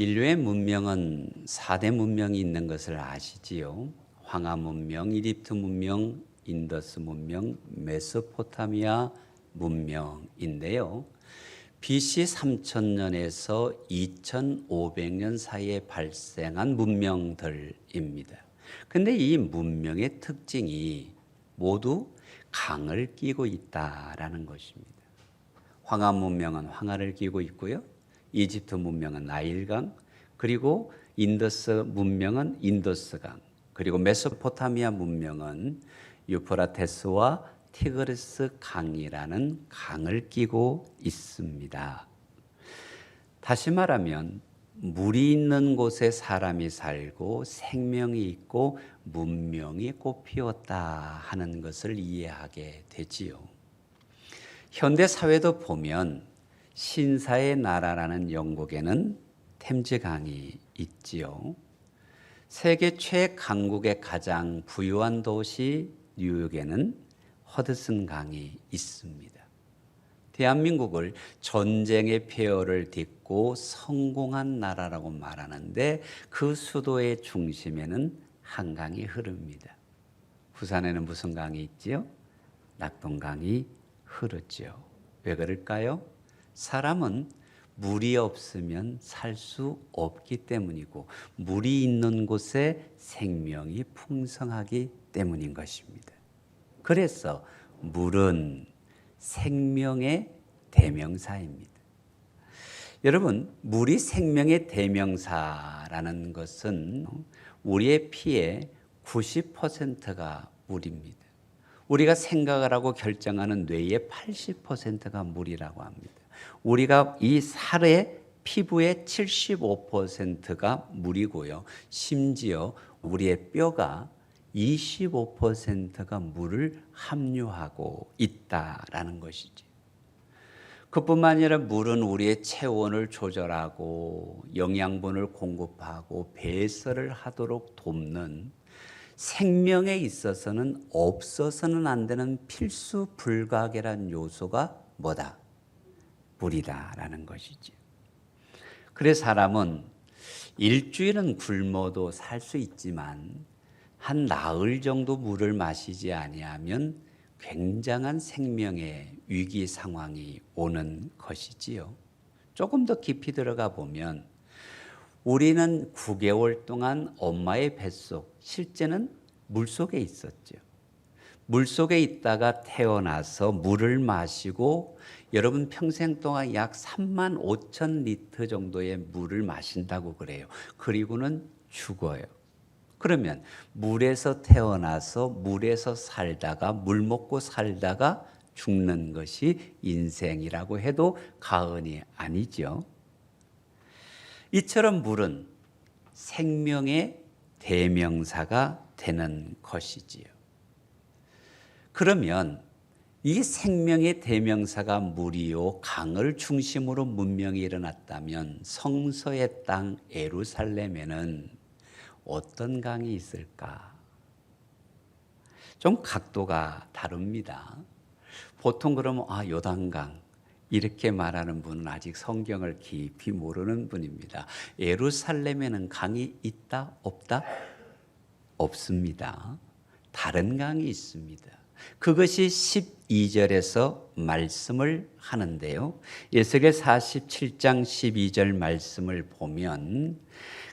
인류의 문명은 4대 문명이 있는 것을 아시지요? 황하 문명, 이집트 문명, 인더스 문명, 메소포타미아 문명인데요. BC 3000년에서 2500년 사이에 발생한 문명들입니다. 근데 이 문명의 특징이 모두 강을 끼고 있다라는 것입니다. 황하 문명은 황하를 끼고 있고요. 이집트 문명은 나일강, 그리고 인더스 문명은 인더스강, 그리고 메소포타미아 문명은 유프라테스와 티그리스 강이라는 강을 끼고 있습니다. 다시 말하면 물이 있는 곳에 사람이 살고 생명이 있고 문명이 꽃피웠다 하는 것을 이해하게 되지요. 현대 사회도 보면 신사의 나라라는 영국에는 템즈강이 있지요. 세계 최강국의 가장 부유한 도시 뉴욕에는 허드슨 강이 있습니다. 대한민국을 전쟁의 폐허를 딛고 성공한 나라라고 말하는데 그 수도의 중심에는 한강이 흐릅니다. 부산에는 무슨 강이 있지요? 낙동강이 흐르죠. 왜 그럴까요? 사람은 물이 없으면 살 수 없기 때문이고 물이 있는 곳에 생명이 풍성하기 때문인 것입니다. 그래서 물은 생명의 대명사입니다. 여러분, 물이 생명의 대명사라는 것은 우리의 피의 90%가 물입니다. 우리가 생각을 하고 결정하는 뇌의 80%가 물이라고 합니다. 우리가 이 살의 피부의 75%가 물이고요. 심지어 우리의 뼈가 25%가 물을 함유하고 있다라는 것이지. 그뿐만 아니라 물은 우리의 체온을 조절하고 영양분을 공급하고 배설을 하도록 돕는 생명에 있어서는 없어서는 안 되는 필수 불가결한 요소가 뭐다? 물이다라는 것이지. 그래서 사람은 일주일은 굶어도 살 수 있지만 한 나흘 정도 물을 마시지 아니하면 굉장한 생명의 위기 상황이 오는 것이지요. 조금 더 깊이 들어가 보면 우리는 9개월 동안 엄마의 뱃속, 실제는 물속에 있었죠. 물속에 있다가 태어나서 물을 마시고 여러분 평생 동안 약 35,000리터 정도의 물을 마신다고 그래요. 그리고는 죽어요. 그러면 물에서 태어나서 물에서 살다가 물 먹고 살다가 죽는 것이 인생이라고 해도 과언이 아니죠. 이처럼 물은 생명의 대명사가 되는 것이지요. 그러면 이 생명의 대명사가 물이요 강을 중심으로 문명이 일어났다면 성서의 땅 예루살렘에는 어떤 강이 있을까? 좀 각도가 다릅니다. 보통 그러면 요단강 이렇게 말하는 분은 아직 성경을 깊이 모르는 분입니다. 예루살렘에는 강이 있다? 없다? 없습니다. 다른 강이 있습니다. 그것이 12절에서 말씀을 하는데요. 에스겔 47장 12절 말씀을 보면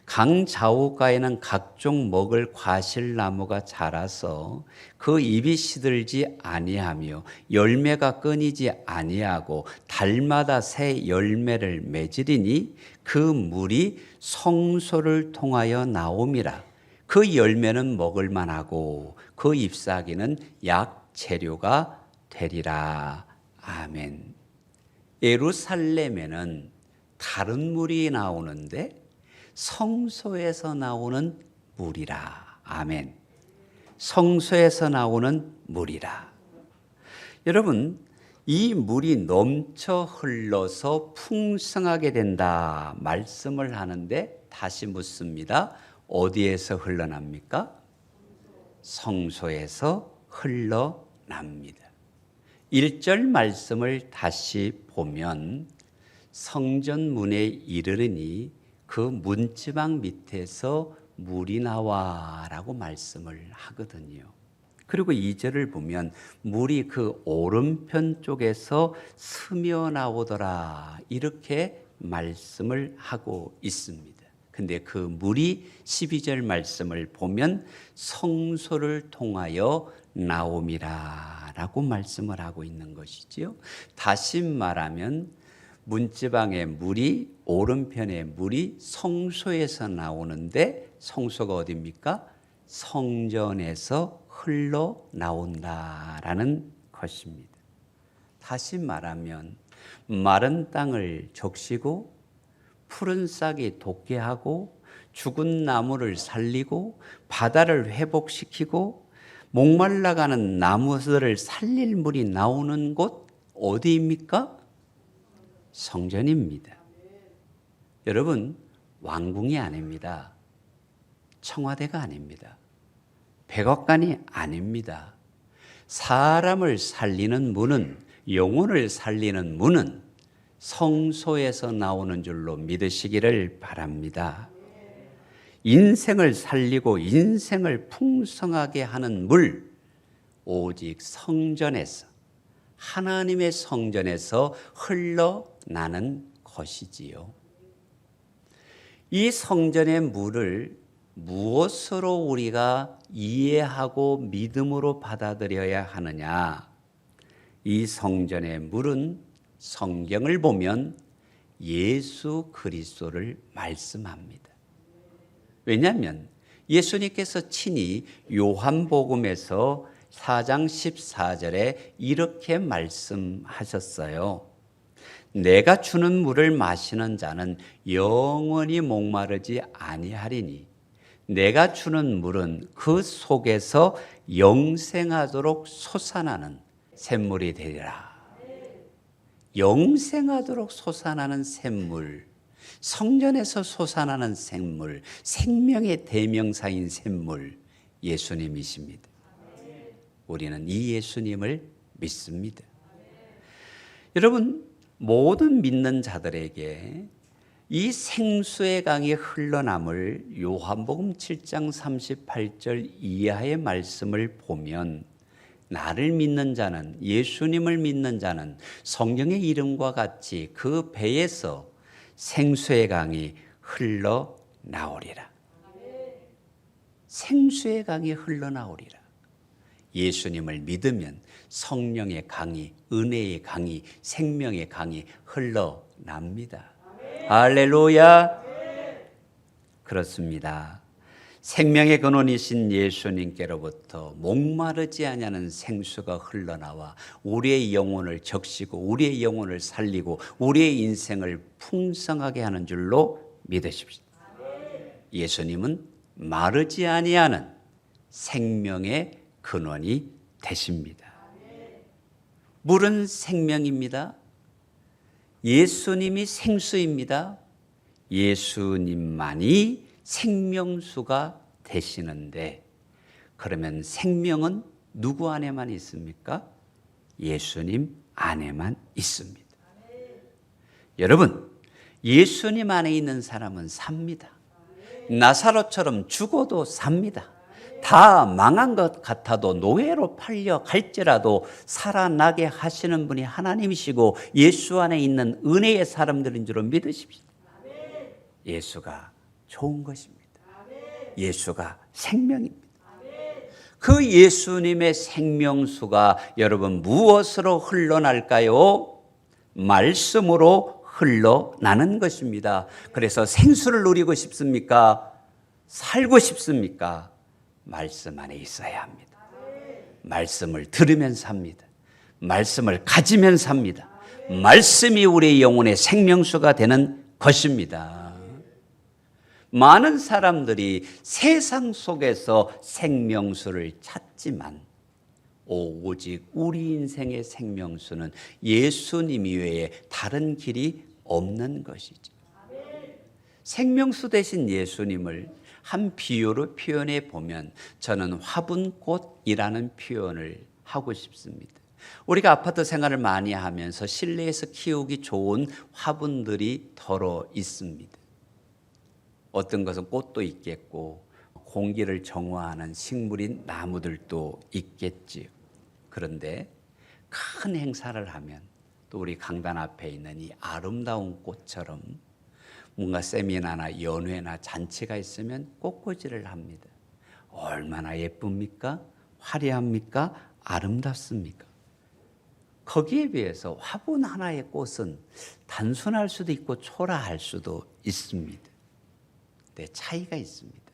강 좌우가에는 각종 먹을 과실나무가 자라서 그 잎이 시들지 아니하며 열매가 끊이지 아니하고 달마다 새 열매를 맺으리니 그 물이 성소를 통하여 나옴이라. 그 열매는 먹을 만하고 그 잎사귀는 약 재료가 되리라. 아멘. 예루살렘에는 다른 물이 나오는데 성소에서 나오는 물이라. 아멘. 성소에서 나오는 물이라. 여러분, 이 물이 넘쳐 흘러서 풍성하게 된다 말씀을 하는데 다시 묻습니다. 어디에서 흘러납니까? 성소에서 흘러납니다. 1절 말씀을 다시 보면 성전 문에 이르르니 그 문지방 밑에서 물이 나와라고 말씀을 하거든요. 그리고 2절을 보면 물이 그 오른편 쪽에서 스며 나오더라 이렇게 말씀을 하고 있습니다. 근데 그 물이 12절 말씀을 보면 성소를 통하여 나옴이라 라고 말씀을 하고 있는 것이지요. 다시 말하면 문지방의 물이 오른편의 물이 성소에서 나오는데 성소가 어디입니까? 성전에서 흘러나온다라는 것입니다. 다시 말하면 마른 땅을 적시고 푸른 싹이 돋게 하고 죽은 나무를 살리고 바다를 회복시키고 목말라가는 나무들을 살릴 물이 나오는 곳 어디입니까? 성전입니다. 여러분, 왕궁이 아닙니다. 청와대가 아닙니다. 백악관이 아닙니다. 사람을 살리는 문은, 영혼을 살리는 문은 성소에서 나오는 줄로 믿으시기를 바랍니다. 인생을 살리고 인생을 풍성하게 하는 물, 오직 성전에서, 하나님의 성전에서 흘러나는 것이지요. 이 성전의 물을 무엇으로 우리가 이해하고 믿음으로 받아들여야 하느냐? 이 성전의 물은 성경을 보면 예수 그리스도를 말씀합니다. 왜냐하면 예수님께서 친히 요한복음에서 4장 14절에 이렇게 말씀하셨어요. 내가 주는 물을 마시는 자는 영원히 목마르지 아니하리니 내가 주는 물은 그 속에서 영생하도록 솟아나는 샘물이 되리라. 영생하도록 솟아나는 샘물, 성전에서 솟아나는 샘물, 생명의 대명사인 샘물, 예수님이십니다. 우리는 이 예수님을 믿습니다. 여러분, 모든 믿는 자들에게 이 생수의 강이 흘러남을 요한복음 7장 38절 이하의 말씀을 보면 나를 믿는 자는, 예수님을 믿는 자는 성경의 이름과 같이 그 배에서 생수의 강이 흘러나오리라. 생수의 강이 흘러나오리라. 예수님을 믿으면 성령의 강이, 은혜의 강이, 생명의 강이 흘러납니다. 할렐루야. 그렇습니다. 생명의 근원이신 예수님께로부터 목마르지 아니하는 생수가 흘러나와 우리의 영혼을 적시고 우리의 영혼을 살리고 우리의 인생을 풍성하게 하는 줄로 믿으십시오. 예수님은 마르지 아니하는 생명의 근원이 되십니다. 물은 생명입니다. 예수님이 생수입니다. 예수님만이 생명수가 되시는데, 그러면 생명은 누구 안에만 있습니까? 예수님 안에만 있습니다. 여러분, 예수님 안에 있는 사람은 삽니다. 나사로처럼 죽어도 삽니다. 다 망한 것 같아도 노예로 팔려 갈지라도 살아나게 하시는 분이 하나님이시고 예수 안에 있는 은혜의 사람들인 줄 믿으십시오. 예수가 좋은 것입니다. 예수가 생명입니다. 그 예수님의 생명수가 여러분 무엇으로 흘러날까요? 말씀으로 흘러나는 것입니다. 그래서 생수를 누리고 싶습니까? 살고 싶습니까? 말씀 안에 있어야 합니다. 말씀을 들으면 삽니다. 말씀을 가지면 삽니다. 말씀이 우리의 영혼의 생명수가 되는 것입니다. 많은 사람들이 세상 속에서 생명수를 찾지만 오직 우리 인생의 생명수는 예수님 이외에 다른 길이 없는 것이죠. 생명수 되신 예수님을 한 비유로 표현해 보면 저는 화분꽃이라는 표현을 하고 싶습니다. 우리가 아파트 생활을 많이 하면서 실내에서 키우기 좋은 화분들이 덜어 있습니다. 어떤 것은 꽃도 있겠고 공기를 정화하는 식물인 나무들도 있겠지요. 그런데 큰 행사를 하면 또 우리 강단 앞에 있는 이 아름다운 꽃처럼 뭔가 세미나나 연회나 잔치가 있으면 꽃꽂이를 합니다. 얼마나 예쁩니까? 화려합니까? 아름답습니까? 거기에 비해서 화분 하나의 꽃은 단순할 수도 있고 초라할 수도 있습니다. 네, 차이가 있습니다.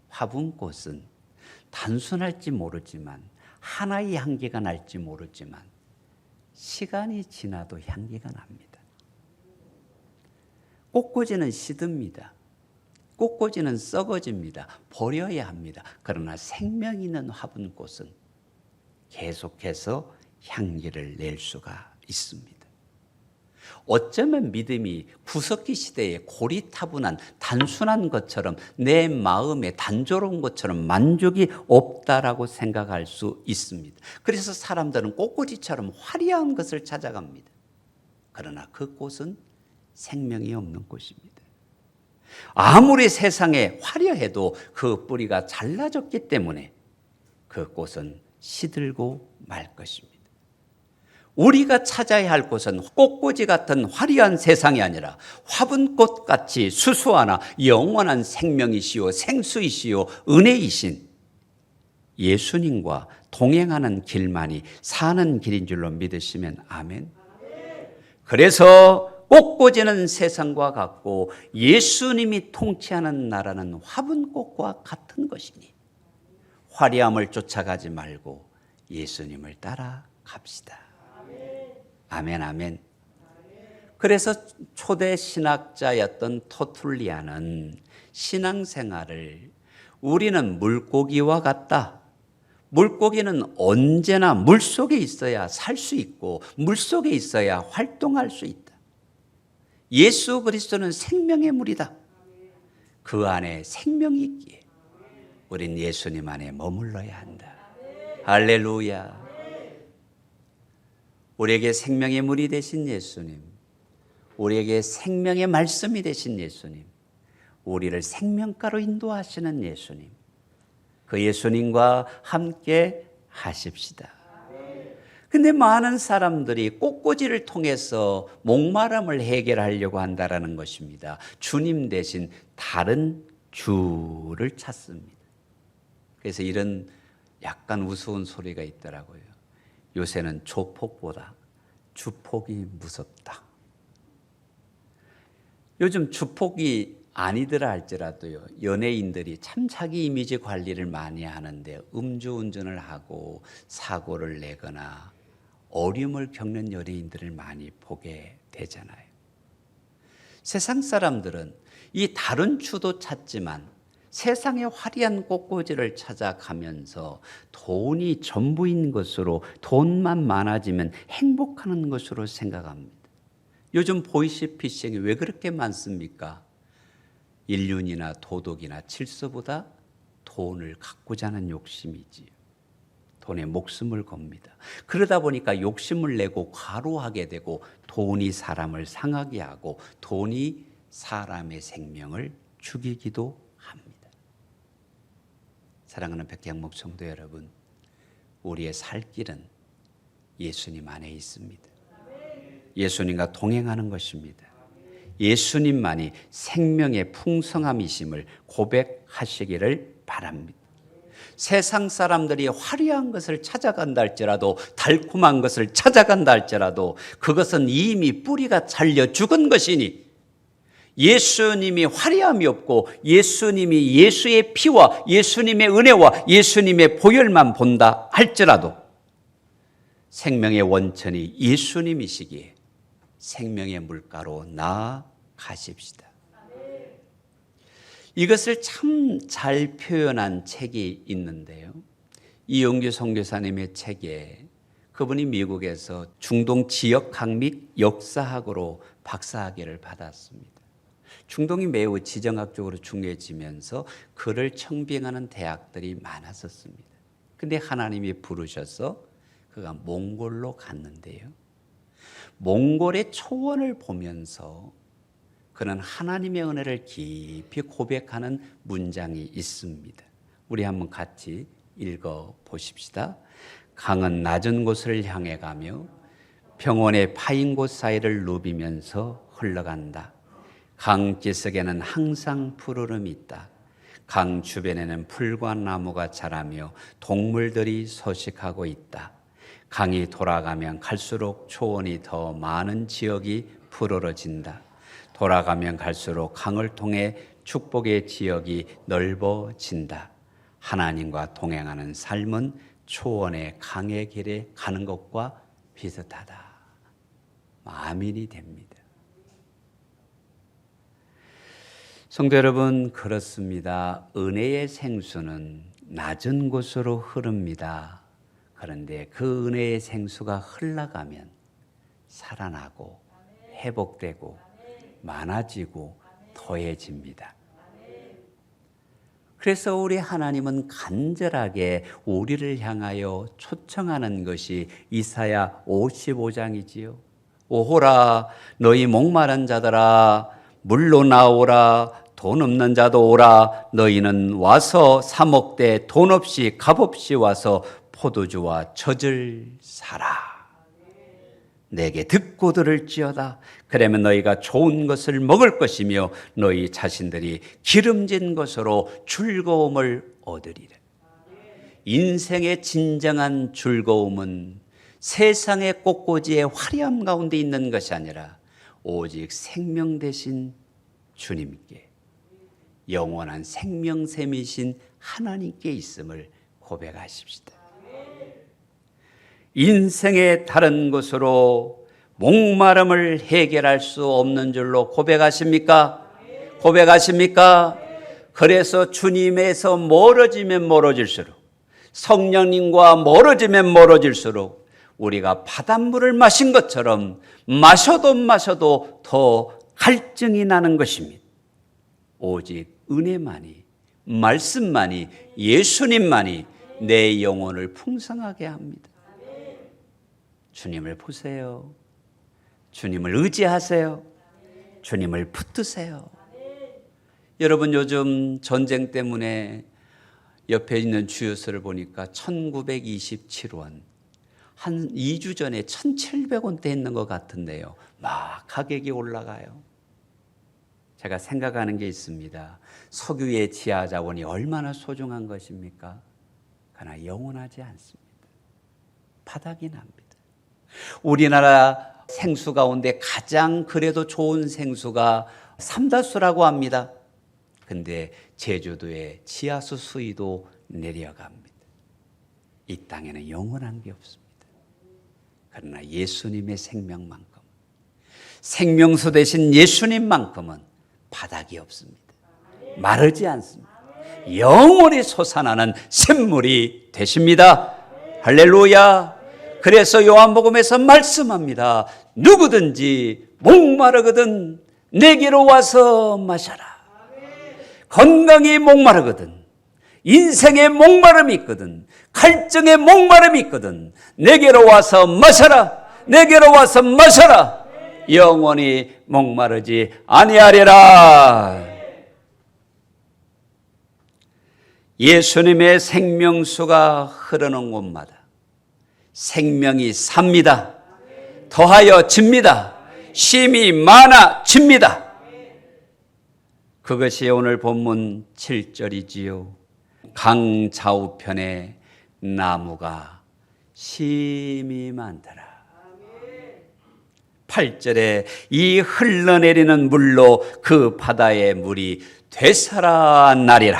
화분꽃은 단순할지 모르지만 하나의 향기가 날지 모르지만 시간이 지나도 향기가 납니다. 꽃꽂이는 시듭니다. 꽃꽂이는 썩어집니다. 버려야 합니다. 그러나 생명 있는 화분꽃은 계속해서 향기를 낼 수가 있습니다. 어쩌면 믿음이 구석기 시대에 고리타분한 단순한 것처럼 내 마음에 단조로운 것처럼 만족이 없다라고 생각할 수 있습니다. 그래서 사람들은 꽃꽂이처럼 화려한 것을 찾아갑니다. 그러나 그 꽃은 생명이 없는 꽃입니다. 아무리 세상에 화려해도 그 뿌리가 잘라졌기 때문에 그 꽃은 시들고 말 것입니다. 우리가 찾아야 할 곳은 꽃꽂이 같은 화려한 세상이 아니라 화분꽃같이 수수하나 영원한 생명이시요 생수이시요 은혜이신 예수님과 동행하는 길만이 사는 길인 줄로 믿으시면 아멘. 그래서 꽃꽂이는 세상과 같고 예수님이 통치하는 나라는 화분꽃과 같은 것이니 화려함을 쫓아가지 말고 예수님을 따라갑시다. 아멘, 아멘. 그래서 초대 신학자였던 터툴리안은 신앙생활을 우리는 물고기와 같다. 물고기는 언제나 물속에 있어야 살 수 있고 물속에 있어야 활동할 수 있다. 예수 그리스도는 생명의 물이다. 그 안에 생명이 있기에 우린 예수님 안에 머물러야 한다. 할렐루야. 우리에게 생명의 물이 되신 예수님, 우리에게 생명의 말씀이 되신 예수님, 우리를 생명가로 인도하시는 예수님, 그 예수님과 함께 하십시다. 근데 많은 사람들이 꽃꽂이를 통해서 목마름을 해결하려고 한다는 것입니다. 주님 대신 다른 주를 찾습니다. 그래서 이런 약간 우스운 소리가 있더라고요. 요새는 조폭보다 주폭이 무섭다. 요즘 주폭이 아니더라 할지라도요, 연예인들이 참 자기 이미지 관리를 많이 하는데 음주운전을 하고 사고를 내거나 어려움을 겪는 연예인들을 많이 보게 되잖아요. 세상 사람들은 이 다른 주도 찾지만 세상의 화려한 꽃꽂이를 찾아가면서 돈이 전부인 것으로, 돈만 많아지면 행복하는 것으로 생각합니다. 요즘 보이시피싱이 왜 그렇게 많습니까? 인륜이나 도덕이나 질서보다 돈을 갖고자 하는 욕심이지요. 돈에 목숨을 겁니다. 그러다 보니까 욕심을 내고 과로하게 되고 돈이 사람을 상하게 하고 돈이 사람의 생명을 죽이기도 합니다. 사랑하는 백향목 성도 여러분, 우리의 살 길은 예수님 안에 있습니다. 예수님과 동행하는 것입니다. 예수님만이 생명의 풍성함이심을 고백하시기를 바랍니다. 세상 사람들이 화려한 것을 찾아간다 할지라도, 달콤한 것을 찾아간다 할지라도 그것은 이미 뿌리가 잘려 죽은 것이니 예수님이 화려함이 없고 예수님이 예수의 피와 예수님의 은혜와 예수님의 보혈만 본다 할지라도 생명의 원천이 예수님이시기에 생명의 물가로 나아가십시다. 이것을 참 잘 표현한 책이 있는데요. 이용규 선교사님의 책에 그분이 미국에서 중동 지역학 및 역사학으로 박사학위를 받았습니다. 중동이 매우 지정학적으로 중요해지면서 그를 청빙하는 대학들이 많았었습니다. 근데 하나님이 부르셔서 그가 몽골로 갔는데요. 몽골의 초원을 보면서 그는 하나님의 은혜를 깊이 고백하는 문장이 있습니다. 우리 한번 같이 읽어 보십시다. 강은 낮은 곳을 향해 가며 평원의 파인 곳 사이를 누비면서 흘러간다. 강 기슭에는 항상 푸르름이 있다. 강 주변에는 풀과 나무가 자라며 동물들이 서식하고 있다. 강이 돌아가면 갈수록 초원이 더 많은 지역이 푸르러진다. 돌아가면 갈수록 강을 통해 축복의 지역이 넓어진다. 하나님과 동행하는 삶은 초원의 강의 길에 가는 것과 비슷하다. 아멘이 됩니다. 성도 여러분, 그렇습니다. 은혜의 생수는 낮은 곳으로 흐릅니다. 그런데 그 은혜의 생수가 흘러가면 살아나고 회복되고 많아지고 더해집니다. 그래서 우리 하나님은 간절하게 우리를 향하여 초청하는 것이 이사야 55장이지요. 오호라 너희 목마른 자들아 물로 나오라 돈 없는 자도 오라 너희는 와서 사 먹되 돈 없이 값 없이 와서 포도주와 젖을 사라. 내게 듣고 들을지어다. 그러면 너희가 좋은 것을 먹을 것이며 너희 자신들이 기름진 것으로 즐거움을 얻으리라. 인생의 진정한 즐거움은 세상의 꽃꽂이의 화려함 가운데 있는 것이 아니라 오직 생명 되신 주님께, 영원한 생명샘이신 하나님께 있음을 고백하십시다. 인생의 다른 것으로 목마름을 해결할 수 없는 줄로 고백하십니까? 고백하십니까? 그래서 주님에서 멀어지면 멀어질수록, 성령님과 멀어지면 멀어질수록 우리가 바닷물을 마신 것처럼 마셔도 더 갈증이 나는 것입니다. 오직 은혜만이, 말씀만이, 예수님만이 내 영혼을 풍성하게 합니다. 주님을 보세요. 주님을 의지하세요. 주님을 붙드세요. 여러분, 요즘 전쟁 때문에 옆에 있는 주유소를 보니까 1927원, 한 2주 전에 1700원대 있는 것 같은데요. 막 가격이 올라가요. 제가 생각하는 게 있습니다. 석유의 지하자원이 얼마나 소중한 것입니까? 그러나 영원하지 않습니다. 바닥이 납니다. 우리나라 생수 가운데 가장 그래도 좋은 생수가 삼다수라고 합니다. 근데 제주도의 지하수 수위도 내려갑니다. 이 땅에는 영원한 게 없습니다. 그러나 예수님의 생명만큼, 생명수 되신 예수님만큼은 바닥이 없습니다. 마르지 않습니다. 영원히 솟아나는 샘물이 되십니다. 할렐루야. 그래서 요한복음에서 말씀합니다. 누구든지 목마르거든 내게로 와서 마셔라. 건강이 목마르거든, 인생에 목마름이 있거든, 갈증에 목마름이 있거든 내게로 와서 마셔라. 내게로 와서 마셔라. 영원히 목마르지 아니하리라. 예수님의 생명수가 흐르는 곳마다 생명이 삽니다. 더하여 집니다. 쉼이 많아집니다. 그것이 오늘 본문 7절이지요. 강 좌우편에 나무가 쉼이 많더라. 8절에 이 흘러내리는 물로 그 바다의 물이 되살아나리라.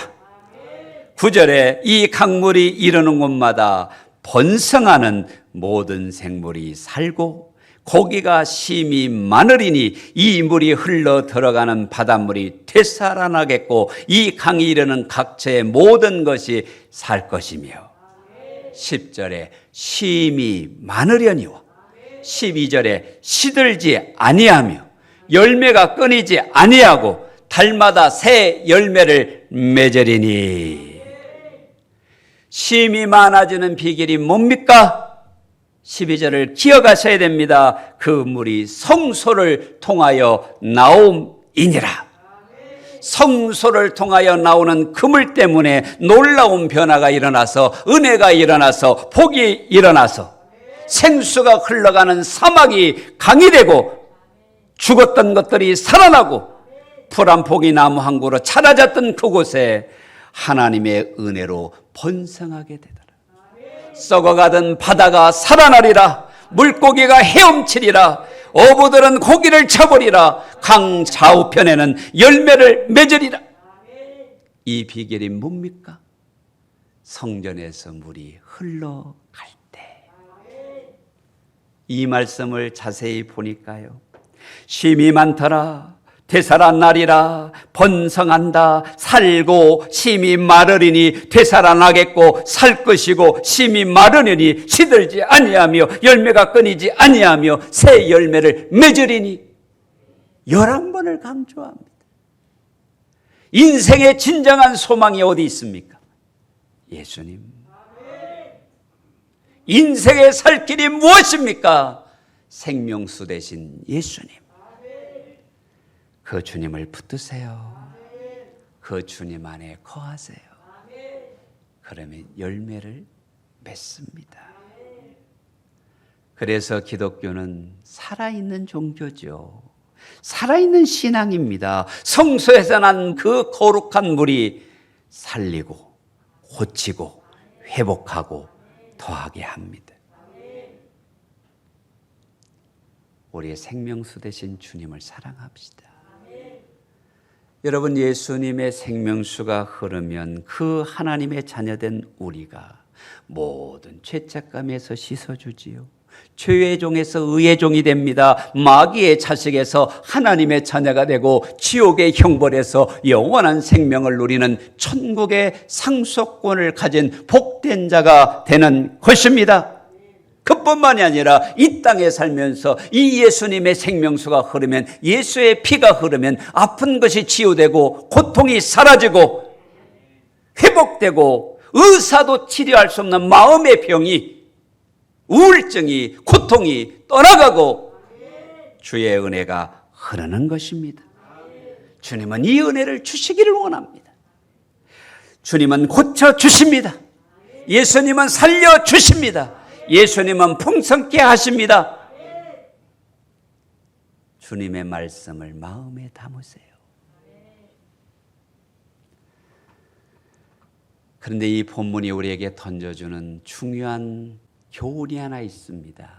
9절에 이 강물이 이르는 곳마다 번성하는 모든 생물이 살고 고기가 심히 많으리니 이 물이 흘러 들어가는 바닷물이 되살아나겠고 이 강이 이르는 각처의 모든 것이 살 것이며 10절에 심히 많으려니와 12절에 시들지 아니하며 열매가 끊이지 아니하고 달마다 새 열매를 맺으리니. 심이 많아지는 비결이 뭡니까? 12절을 기억하셔야 됩니다. 그 물이 성소를 통하여 나옴이니라. 이니라. 성소를 통하여 나오는 그물 때문에 놀라운 변화가 일어나서 은혜가 일어나서 복이 일어나서 생수가 흘러가는 사막이 강이 되고 죽었던 것들이 살아나고 푸른 포기 나무 한 그루 사라졌던 그곳에 하나님의 은혜로 번성하게 되더라. 썩어가던 바다가 살아나리라. 물고기가 헤엄치리라. 어부들은 고기를 쳐버리라. 강 좌우편에는 열매를 맺으리라. 이 비결이 뭡니까? 성전에서 물이 흘러갈 때. 이 말씀을 자세히 보니까요, 쉼이 많더라. 되살아나리라. 번성한다. 살고 심이 마르리니 되살아나겠고 살 것이고 심이 마르리니 시들지 아니하며 열매가 끊이지 아니하며 새 열매를 맺으리니 11번을 강조합니다. 인생의 진정한 소망이 어디 있습니까? 예수님. 인생의 살 길이 무엇입니까? 생명수 되신 예수님. 그 주님을 붙드세요. 그 주님 안에 거하세요. 그러면 열매를 맺습니다. 그래서 기독교는 살아있는 종교죠. 살아있는 신앙입니다. 성소에서 난 그 거룩한 물이 살리고 고치고 회복하고 더하게 합니다. 우리의 생명수 되신 주님을 사랑합시다. 여러분, 예수님의 생명수가 흐르면 그 하나님의 자녀된 우리가 모든 죄책감에서 씻어주지요. 죄의 종에서 의의 종이 됩니다. 마귀의 자식에서 하나님의 자녀가 되고 지옥의 형벌에서 영원한 생명을 누리는 천국의 상속권을 가진 복된 자가 되는 것입니다. 그뿐만이 아니라 이 땅에 살면서 이 예수님의 생명수가 흐르면, 예수의 피가 흐르면 아픈 것이 치유되고 고통이 사라지고 회복되고 의사도 치료할 수 없는 마음의 병이, 우울증이, 고통이 떠나가고 주의 은혜가 흐르는 것입니다. 주님은 이 은혜를 주시기를 원합니다. 주님은 고쳐주십니다. 예수님은 살려주십니다. 예수님은 풍성케 하십니다. 주님의 말씀을 마음에 담으세요. 그런데 이 본문이 우리에게 던져주는 중요한 교훈이 하나 있습니다.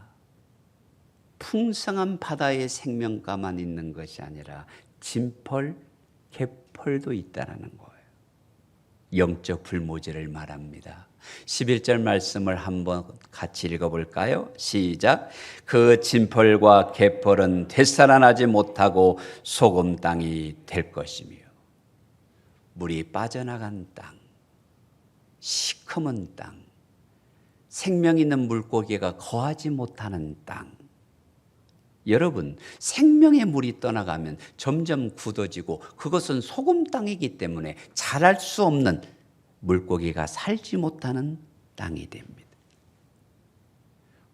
풍성한 바다의 생명가만 있는 것이 아니라 진펄, 갯펄도 있다는 거예요. 영적 불모지를 말합니다. 11절 말씀을 한번 같이 읽어볼까요? 시작. 그 진펄과 갯펄은 되살아나지 못하고 소금 땅이 될 것이며, 물이 빠져나간 땅, 시커먼 땅, 생명 있는 물고기가 거하지 못하는 땅. 여러분, 생명의 물이 떠나가면 점점 굳어지고 그것은 소금 땅이기 때문에 자랄 수 없는, 물고기가 살지 못하는 땅이 됩니다.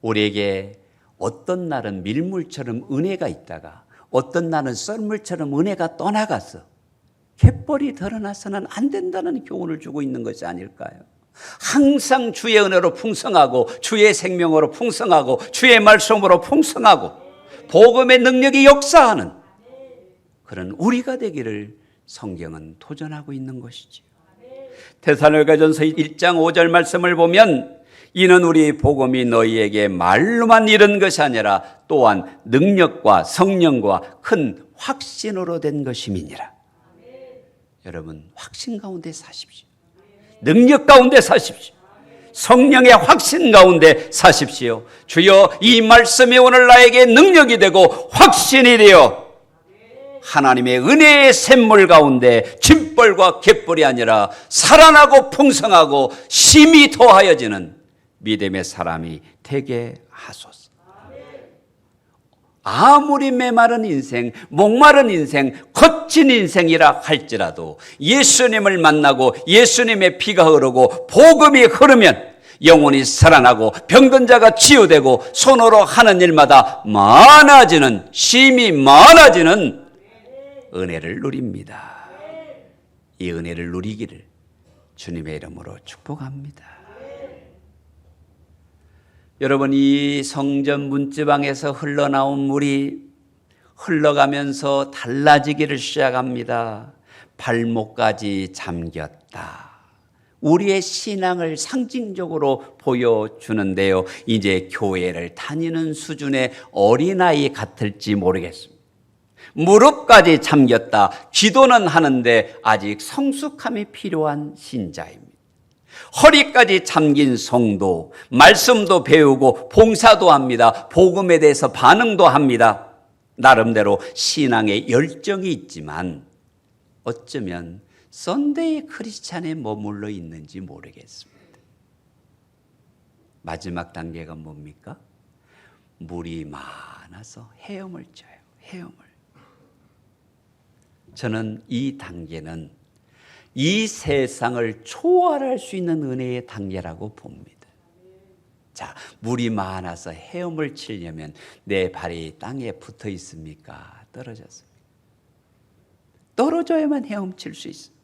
우리에게 어떤 날은 밀물처럼 은혜가 있다가 어떤 날은 썰물처럼 은혜가 떠나가서 갯벌이 드러나서는 안 된다는 교훈을 주고 있는 것이 아닐까요? 항상 주의 은혜로 풍성하고 주의 생명으로 풍성하고 주의 말씀으로 풍성하고 복음의 능력이 역사하는 그런 우리가 되기를 성경은 도전하고 있는 것이지요. 데살로니가전서 1장 5절 말씀을 보면, 이는 우리 복음이 너희에게 말로만 이른 것이 아니라 또한 능력과 성령과 큰 확신으로 된 것임이니라. 여러분, 확신 가운데 사십시오. 능력 가운데 사십시오. 성령의 확신 가운데 사십시오. 주여, 이 말씀이 오늘 나에게 능력이 되고 확신이 되어 하나님의 은혜의 샘물 가운데 진벌과 갯벌이 아니라 살아나고 풍성하고 심이 더하여지는 믿음의 사람이 되게 하소서. 아무리 메마른 인생, 목마른 인생, 거친 인생이라 할지라도 예수님을 만나고 예수님의 피가 흐르고 복음이 흐르면 영혼이 살아나고 병든 자가 치유되고 손으로 하는 일마다 많아지는, 심이 많아지는 은혜를 누립니다. 이 은혜를 누리기를 주님의 이름으로 축복합니다. 여러분, 이 성전 문지방에서 흘러나온 물이 흘러가면서 달라지기를 시작합니다. 발목까지 잠겼다. 우리의 신앙을 상징적으로 보여주는데요. 이제 교회를 다니는 수준의 어린아이 같을지 모르겠습니다. 무릎까지 잠겼다. 기도는 하는데 아직 성숙함이 필요한 신자입니다. 허리까지 잠긴 성도, 말씀도 배우고 봉사도 합니다. 복음에 대해서 반응도 합니다. 나름대로 신앙의 열정이 있지만 어쩌면 썬데이 크리스찬에 머물러 있는지 모르겠습니다. 마지막 단계가 뭡니까? 물이 많아서 헤엄을 쳐요. 헤엄을. 저는 이 단계는 이 세상을 초월할 수 있는 은혜의 단계라고 봅니다. 자, 물이 많아서 헤엄을 치려면 내 발이 땅에 붙어 있습니까? 떨어졌습니까? 떨어져야만 헤엄칠 수 있습니다.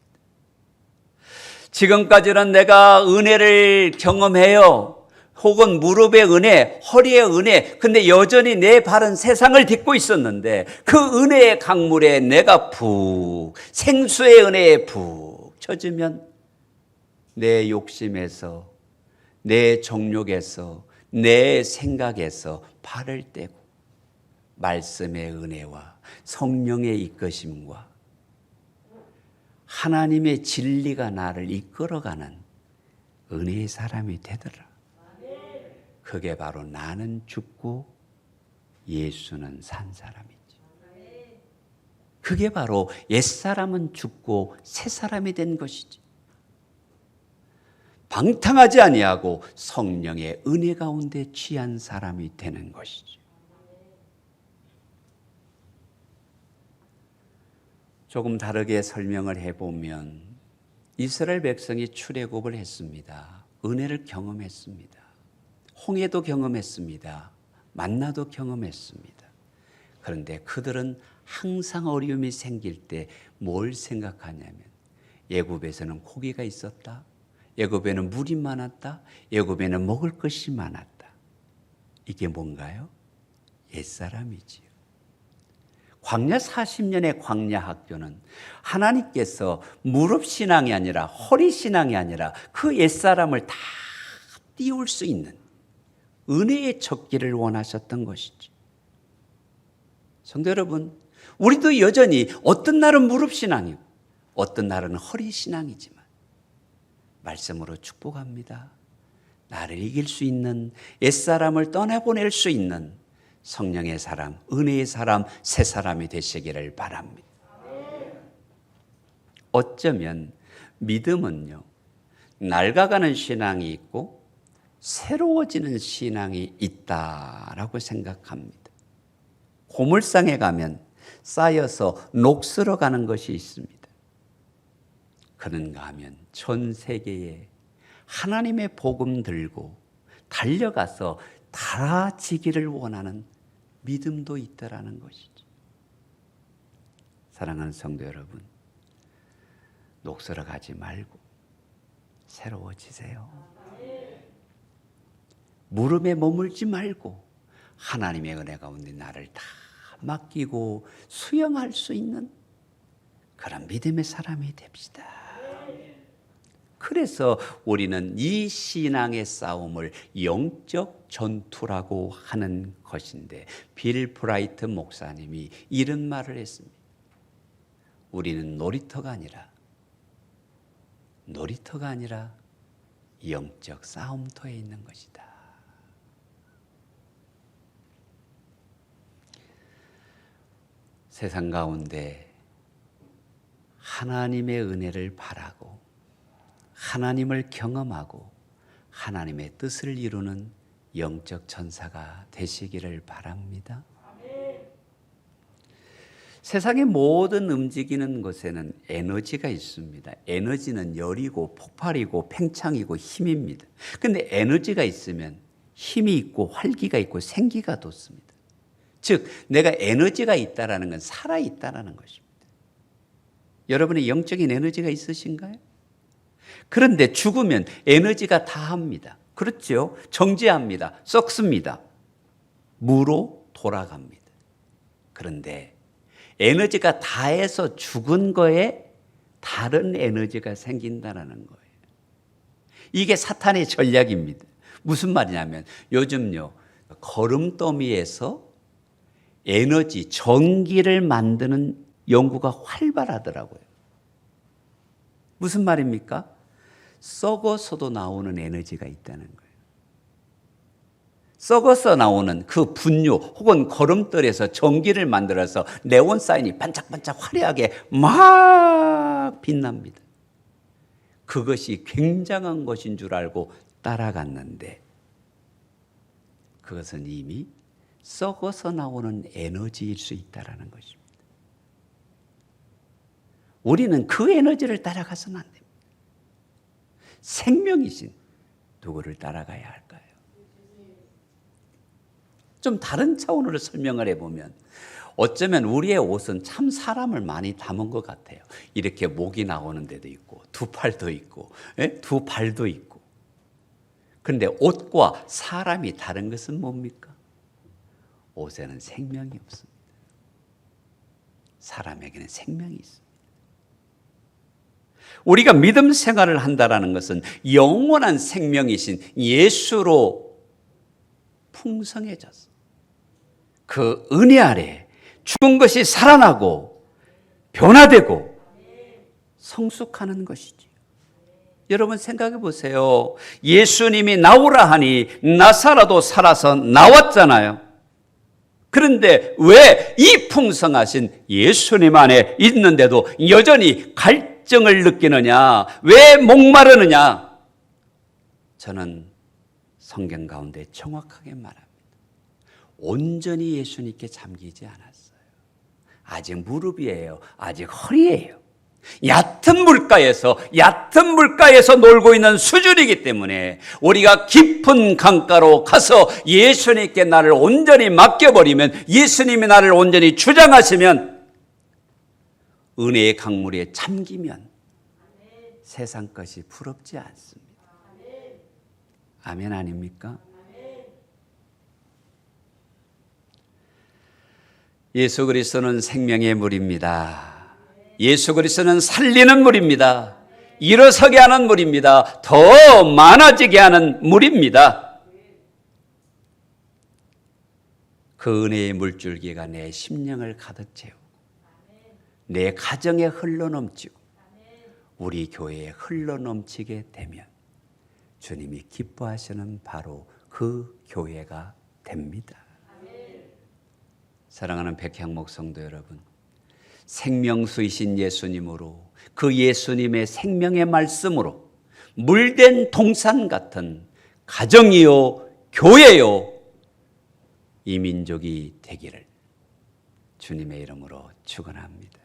지금까지는 내가 은혜를 경험해요. 혹은 무릎의 은혜, 허리의 은혜. 근데 여전히 내 발은 세상을 딛고 있었는데 그 은혜의 강물에 내가 푹, 생수의 은혜에 푹 젖으면 내 욕심에서, 내 정욕에서, 내 생각에서 발을 떼고 말씀의 은혜와 성령의 이끄심과 하나님의 진리가 나를 이끌어가는 은혜의 사람이 되더라. 그게 바로 나는 죽고 예수는 산 사람이지. 그게 바로 옛사람은 죽고 새사람이 된 것이지. 방탕하지 아니하고 성령의 은혜 가운데 취한 사람이 되는 것이지. 조금 다르게 설명을 해보면 이스라엘 백성이 출애굽을 했습니다. 은혜를 경험했습니다. 홍해도 경험했습니다. 만나도 경험했습니다. 그런데 그들은 항상 어려움이 생길 때 뭘 생각하냐면 애굽에서는 고기가 있었다. 애굽에는 물이 많았다. 애굽에는 먹을 것이 많았다. 이게 뭔가요? 옛사람이지요. 광야 40년의 광야 학교는 하나님께서 무릎 신앙이 아니라 허리 신앙이 아니라 그 옛사람을 다 띄울 수 있는 은혜의 척기를 원하셨던 것이죠. 성도 여러분, 우리도 여전히 어떤 날은 무릎 신앙이고 어떤 날은 허리 신앙이지만 말씀으로 축복합니다. 나를 이길 수 있는, 옛사람을 떠나보낼 수 있는 성령의 사람, 은혜의 사람, 새 사람이 되시기를 바랍니다. 어쩌면 믿음은요, 낡아가는 신앙이 있고 새로워지는 신앙이 있다라고 생각합니다. 고물상에 가면 쌓여서 녹슬어가는 것이 있습니다. 그런가 하면 전 세계에 하나님의 복음 들고 달려가서 달아지기를 원하는 믿음도 있다라는 것이죠. 사랑하는 성도 여러분, 녹슬어가지 말고 새로워지세요. 무릎에 머물지 말고 하나님의 은혜 가운데 나를 다 맡기고 수용할 수 있는 그런 믿음의 사람이 됩시다. 그래서 우리는 이 신앙의 싸움을 영적 전투라고 하는 것인데 빌 브라이트 목사님이 이런 말을 했습니다. 우리는 놀이터가 아니라 영적 싸움터에 있는 것이다. 세상 가운데 하나님의 은혜를 바라고 하나님을 경험하고 하나님의 뜻을 이루는 영적 전사가 되시기를 바랍니다. 세상의 모든 움직이는 곳에는 에너지가 있습니다. 에너지는 열이고 폭발이고 팽창이고 힘입니다. 그런데 에너지가 있으면 힘이 있고 활기가 있고 생기가 돋습니다. 즉 내가 에너지가 있다라는 건 살아있다라는 것입니다. 여러분의 영적인 에너지가 있으신가요? 그런데 죽으면 에너지가 다합니다. 그렇죠? 정지합니다. 썩습니다. 무로 돌아갑니다. 그런데 에너지가 다해서 죽은 거에 다른 에너지가 생긴다는 거예요. 이게 사탄의 전략입니다. 무슨 말이냐면 요즘요, 거름더미에서 에너지, 전기를 만드는 연구가 활발하더라고요. 무슨 말입니까? 썩어서도 나오는 에너지가 있다는 거예요. 썩어서 나오는 그 분유 혹은 거름돌에서 전기를 만들어서 네온사인이 반짝반짝 화려하게 막 빛납니다. 그것이 굉장한 것인 줄 알고 따라갔는데 그것은 이미 썩어서 나오는 에너지일 수 있다는 것입니다. 우리는 그 에너지를 따라가서는 안 됩니다. 생명이신 누구를 따라가야 할까요? 좀 다른 차원으로 설명을 해보면 어쩌면 우리의 옷은 참 사람을 많이 담은 것 같아요. 이렇게 목이 나오는 데도 있고 두 팔도 있고 두 발도 있고. 그런데 옷과 사람이 다른 것은 뭡니까? 옷에는 생명이 없습니다. 사람에게는 생명이 있습니다. 우리가 믿음 생활을 한다는 것은 영원한 생명이신 예수로 풍성해져서 그 은혜 아래 죽은 것이 살아나고 변화되고 성숙하는 것이지. 여러분 생각해 보세요. 예수님이 나오라 하니 나사로도 살아서 나왔잖아요. 그런데 왜 이 풍성하신 예수님 안에 있는데도 여전히 갈증을 느끼느냐? 왜 목마르느냐? 저는 성경 가운데 정확하게 말합니다. 온전히 예수님께 잠기지 않았어요. 아직 무릎이에요. 아직 허리예요. 얕은 물가에서 놀고 있는 수준이기 때문에 우리가 깊은 강가로 가서 예수님께 나를 온전히 맡겨버리면, 예수님이 나를 온전히 주장하시면, 은혜의 강물에 잠기면 세상 것이 부럽지 않습니다. 아멘 아닙니까? 예수 그리스도는 생명의 물입니다. 예수 그리스도는 살리는 물입니다. 일어서게 하는 물입니다. 더 많아지게 하는 물입니다. 그 은혜의 물줄기가 내 심령을 가득 채우고 내 가정에 흘러넘치고 우리 교회에 흘러넘치게 되면 주님이 기뻐하시는 바로 그 교회가 됩니다. 사랑하는 백향목 성도 여러분, 생명수이신 예수님으로, 그 예수님의 생명의 말씀으로 물된 동산 같은 가정이요 교회요 이 민족이 되기를 주님의 이름으로 축원합니다.